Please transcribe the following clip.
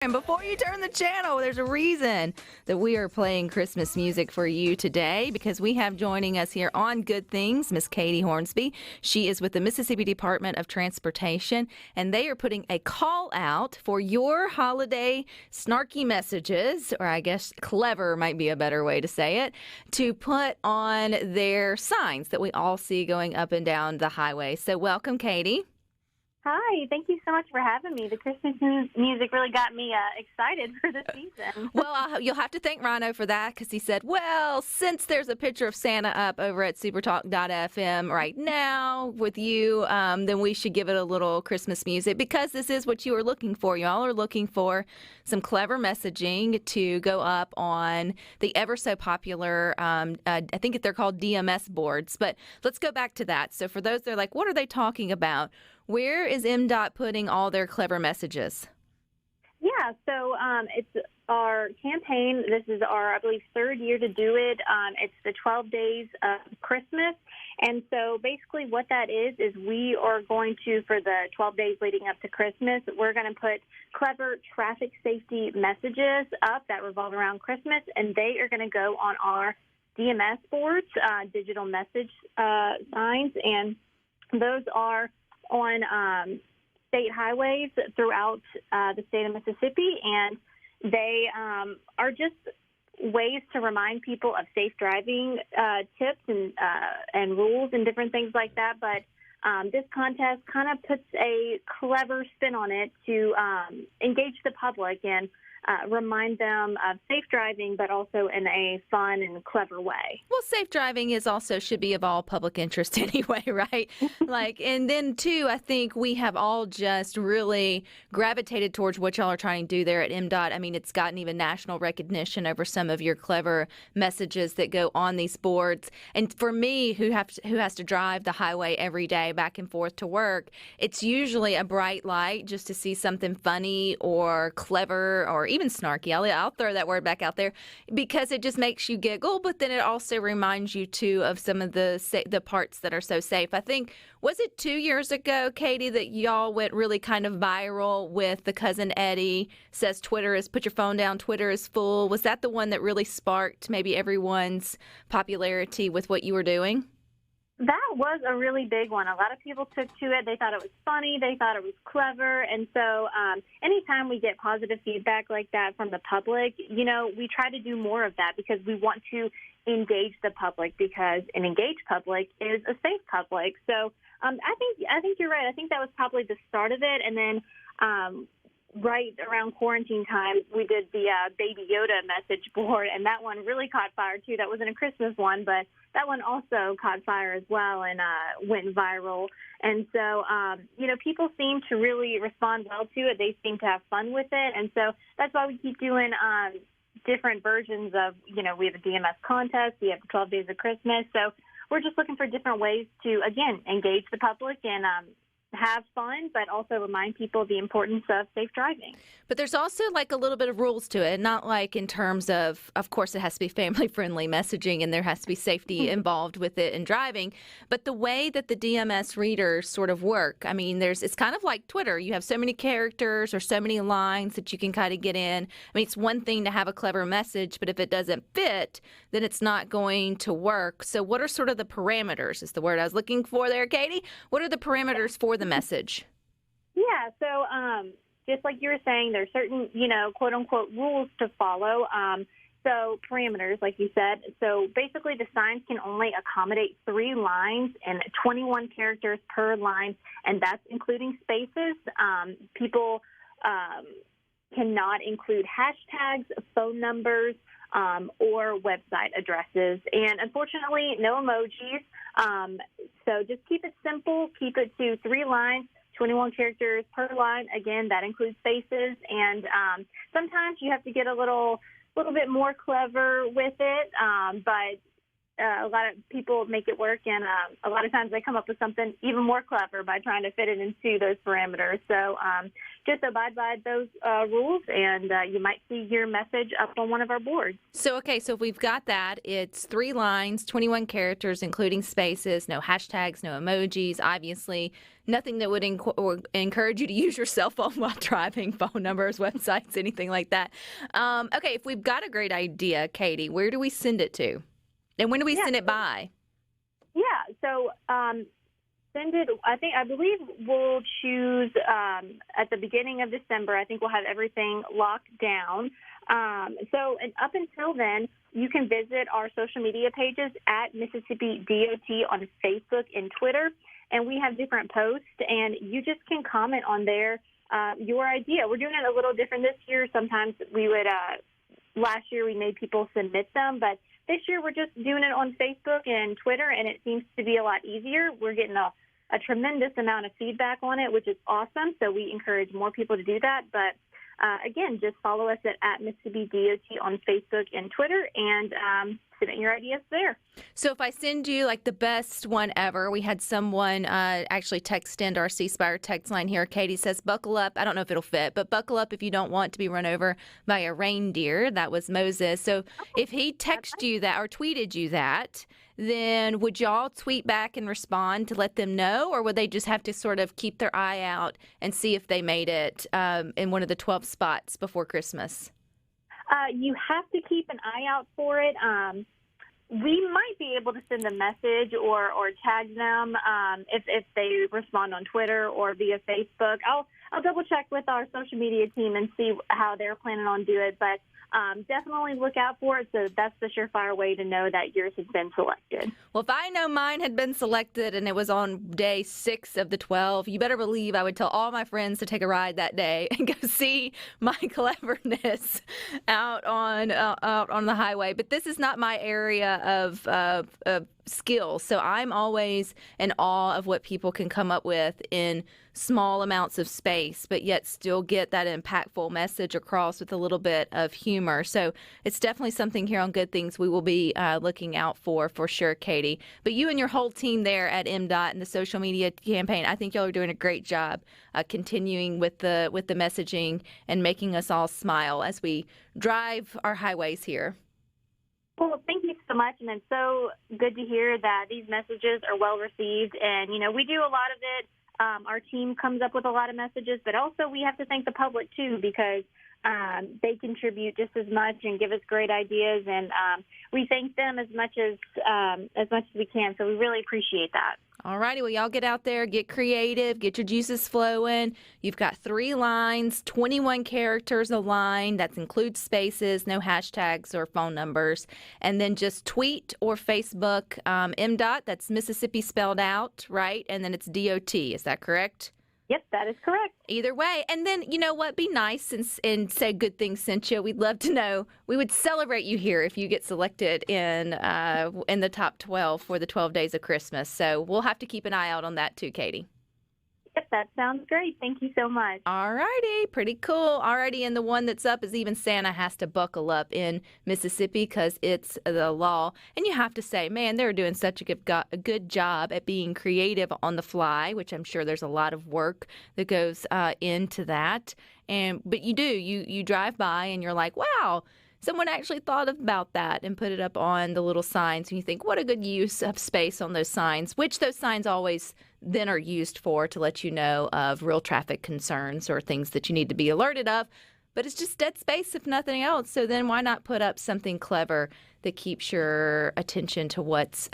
And before you turn the channel, there's a reason that we are playing Christmas music for you today, because we have joining us here on Good Things, Miss Katey Hornsby. She is with the Mississippi Department of Transportation, and they are putting a call out for your holiday snarky messages, or I guess clever might be a better way to say it, to put on their signs that we all see going up and down the highway. So welcome, Katey. Hi, thank you so much for having me. The Christmas music really got me excited for the season. Well, you'll have to thank Rhino for that, because he said, well, since there's a picture of Santa up over at SuperTalk.fm right now with you, then we should give it a little Christmas music, because this is what you are looking for. Y'all are looking for some clever messaging to go up on the ever so popular, I think they're called DMS boards. But let's go back to that. So for those that are like, what are they talking about? Where is MDOT putting all their clever messages? Yeah, so it's our campaign. This is our, I believe, third year to do it. It's the 12 days of Christmas. And so basically what that is we are going to, for the 12 days leading up to Christmas, we're going to put clever traffic safety messages up that revolve around Christmas, and they are going to go on our DMS boards, digital message signs, and those are on state highways throughout the state of Mississippi, and they are just ways to remind people of safe driving tips and rules and different things like that. But this contest kind of puts a clever spin on it to engage the public and remind them of safe driving, but also in a fun and clever way. Well, safe driving should be of all public interest anyway, right? And then too, I think we have all just really gravitated towards what y'all are trying to do there at MDOT. I mean, it's gotten even national recognition over some of your clever messages that go on these boards. And for me, who has to drive the highway every day back and forth to work, it's usually a bright light just to see something funny or clever or even snarky. I'll throw that word back out there, because it just makes you giggle, but then it also reminds you too of some of the parts that are so safe. I think, was it 2 years ago, Katey, that y'all went really kind of viral with the Cousin Eddie says put your phone down, Twitter is full. Was that the one that really sparked maybe everyone's popularity with what you were doing? That was a really big one. A lot of people took to it. They thought it was funny. They thought it was clever. And so anytime we get positive feedback like that from the public, we try to do more of that, because we want to engage the public, because an engaged public is a safe public. So I think you're right. I think that was probably the start of it. And then right around quarantine time, we did the Baby Yoda message board, and that one really caught fire too. That wasn't a Christmas one, but that one also caught fire as well and went viral. And so, people seem to really respond well to it. They seem to have fun with it. And so that's why we keep doing different versions of, we have a DMS contest, we have 12 Days of Christmas. So we're just looking for different ways to, again, engage the public and have fun, but also remind people the importance of safe driving. But there's also like a little bit of rules to it, not like in terms of course, it has to be family-friendly messaging and there has to be safety involved with it in driving. But the way that the DMS readers sort of work, I mean, it's kind of like Twitter. You have so many characters or so many lines that you can kind of get in. I mean, it's one thing to have a clever message, but if it doesn't fit, then it's not going to work. So what are sort of the parameters, is the word I was looking for there, Katey? What are the parameters for the message? Yeah, so just like you were saying, there's certain, quote-unquote rules to follow. So parameters, like you said. So basically the signs can only accommodate 3 lines and 21 characters per line, and that's including spaces. People cannot include hashtags, phone numbers, or website addresses. And unfortunately, no emojis. So just keep it simple. Keep it to 3 lines, 21 characters per line. Again, that includes spaces. And sometimes you have to get a little bit more clever with it. But a lot of people make it work, and a lot of times they come up with something even more clever by trying to fit it into those parameters. So just abide by those rules, and you might see your message up on one of our boards. So, okay, so if we've got that, it's 3 lines, 21 characters, including spaces, no hashtags, no emojis, obviously. Nothing that would encourage you to use your cell phone while driving, phone numbers, websites, anything like that. Okay, if we've got a great idea, Katey, where do we send it to? And when do we send it by? Yeah, so send it, I believe we'll choose at the beginning of December. I think we'll have everything locked down. And up until then, you can visit our social media pages at Mississippi DOT on Facebook and Twitter. And we have different posts, and you just can comment on there your idea. We're doing it a little different this year. Sometimes we would, last year we made people submit them, but this year we're just doing it on Facebook and Twitter, and it seems to be a lot easier. We're getting a tremendous amount of feedback on it, which is awesome. So we encourage more people to do that. But again, just follow us at Mississippi DOT on Facebook and Twitter, and submit your ideas there. So if I send you like the best one ever, we had someone actually text into our C Spire text line here. Katey says, buckle up. I don't know if it'll fit, but buckle up if you don't want to be run over by a reindeer. That was Moses. So if he texted you that or tweeted you that, then would y'all tweet back and respond to let them know, or would they just have to sort of keep their eye out and see if they made it in one of the 12 spots before Christmas? You have to keep an eye out for it. We might be able to send a message or tag them if they respond on Twitter or via Facebook. I'll double check with our social media team and see how they're planning on doing it, but definitely look out for it. So that's the surefire way to know that yours has been selected. Well, if I know mine had been selected and it was on day 6 of the 12, you better believe I would tell all my friends to take a ride that day and go see my cleverness out on the highway. But this is not my area of skills. So I'm always in awe of what people can come up with in small amounts of space, but yet still get that impactful message across with a little bit of humor. So it's definitely something here on Good Things we will be looking out for sure, Katey. But you and your whole team there at MDOT and the social media campaign, I think y'all are doing a great job continuing with the messaging and making us all smile as we drive our highways here. Well, thank you so much, and it's so good to hear that these messages are well received. And, we do a lot of it. Our team comes up with a lot of messages, but also we have to thank the public, too, because they contribute just as much and give us great ideas, and we thank them as much as we can, so we really appreciate that. All righty. Well, y'all get out there, get creative, get your juices flowing. You've got 3 lines, 21 characters a line. That includes spaces, no hashtags or phone numbers. And then just tweet or Facebook MDOT. That's Mississippi spelled out, right? And then it's DOT. Is that correct? Yep, that is correct. Either way. And then, you know what? Be nice and say Good Things sent you. We'd love to know. We would celebrate you here if you get selected in the top 12 for the 12 days of Christmas. So we'll have to keep an eye out on that too, Katey. Yep, that sounds great. Thank you so much. All righty. Pretty cool. All righty. And the one that's up is even Santa has to buckle up in Mississippi because it's the law. And you have to say, man, they're doing such a good job at being creative on the fly, which I'm sure there's a lot of work that goes into that. But you drive by and you're like, wow, someone actually thought about that and put it up on the little signs. And you think, what a good use of space on those signs, which those signs always then are used for to let you know of real traffic concerns or things that you need to be alerted of. But it's just dead space if nothing else. So then why not put up something clever that keeps your attention to what's